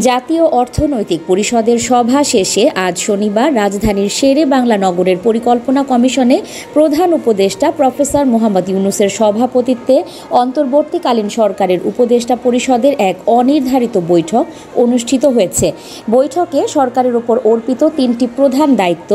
জাতীয় অর্থনৈতিক পরিষদের সভা শেষে আজ শনিবার রাজধানীর শেরে বাংলা নগরের পরিকল্পনা কমিশনে প্রধান উপদেষ্টা প্রফেসর মোহাম্মদ ইউনূসের সভাপতিত্বে অন্তর্বর্তীকালীন সরকারের উপদেষ্টা পরিষদের এক অনির্ধারিত বৈঠক অনুষ্ঠিত হয়েছে। বৈঠকে সরকারের উপর অর্পিত তিনটি প্রধান দায়িত্ব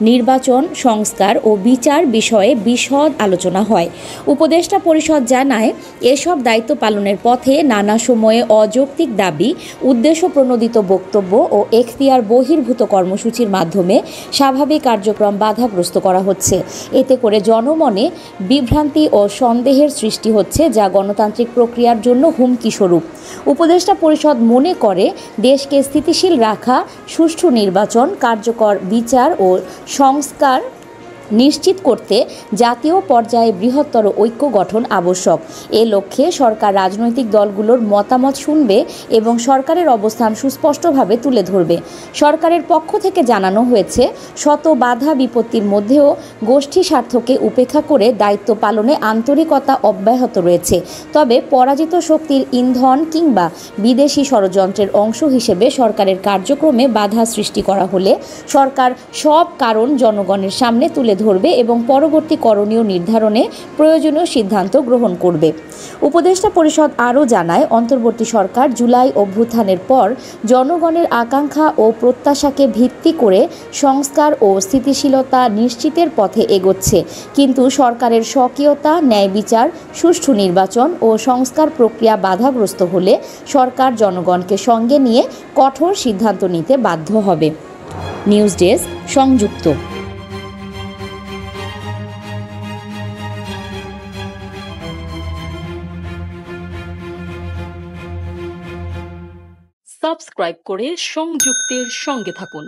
নির্বাচন, সংস্কার ও বিচার বিষয়ে বিশদ আলোচনা হয়। উপদেষ্টা পরিষদ জানায়, এসব দায়িত্ব পালনের পথে নানা সময়ে অযৌক্তিক দাবি, উদ্দেশ্য প্রণোদিত বক্তব্য ও এখতিয়ার বহির্ভূত কর্মসূচির মাধ্যমে স্বাভাবিক কার্যক্রম বাধাগ্রস্ত করা হচ্ছে। এতে করে জনমনে বিভ্রান্তি ও সন্দেহের সৃষ্টি হচ্ছে, যা গণতান্ত্রিক প্রক্রিয়ার জন্য হুমকি স্বরূপ। উপদেষ্টা পরিষদ মনে করে, দেশকে স্থিতিশীল রাখা, সুষ্ঠু নির্বাচন, কার্যকর বিচার ও সংস্কার নিশ্চিত করতে জাতীয় পর্যায়ে বৃহত্তর ঐক্য গঠন আবশ্যক। এ লক্ষ্যে সরকার রাজনৈতিক দলগুলোর মতামত শুনবে এবং সরকারের অবস্থান সুস্পষ্টভাবে তুলে ধরবে। সরকারের পক্ষ থেকে জানানো হয়েছে, শত বাধা বিপত্তির মধ্যেও গোষ্ঠী স্বার্থকে উপেক্ষা করে দায়িত্ব পালনে আন্তরিকতা অব্যাহত রয়েছে। তবে পরাজিত শক্তির ইন্ধন কিংবা বিদেশি ষড়যন্ত্রের অংশ হিসেবে সরকারের কার্যক্রমে বাধা সৃষ্টি করা হলে সরকার সব কারণ জনগণের সামনে তুলে ধরবে এবং পরবর্তী করণীয় নির্ধারণে প্রয়োজনীয় সিদ্ধান্ত গ্রহণ করবে। উপদেষ্টা পরিষদ আরও জানায়, অন্তর্বর্তী সরকার জুলাই অভ্যুত্থানের পর জনগণের আকাঙ্ক্ষা ও প্রত্যাশাকে ভিত্তি করে সংস্কার ও স্থিতিশীলতা নিশ্চিতের পথে এগোচ্ছে। কিন্তু সরকারের স্বকীয়তা, ন্যায় বিচার, সুষ্ঠু নির্বাচন ও সংস্কার প্রক্রিয়া বাধাগ্রস্ত হলে সরকার জনগণকে সঙ্গে নিয়ে কঠোর সিদ্ধান্ত নিতে বাধ্য হবে। নিউজ ডেস্ক, সংযুক্ত। সাবস্ক্রাইব করে সংযুক্তের সঙ্গে থাকুন।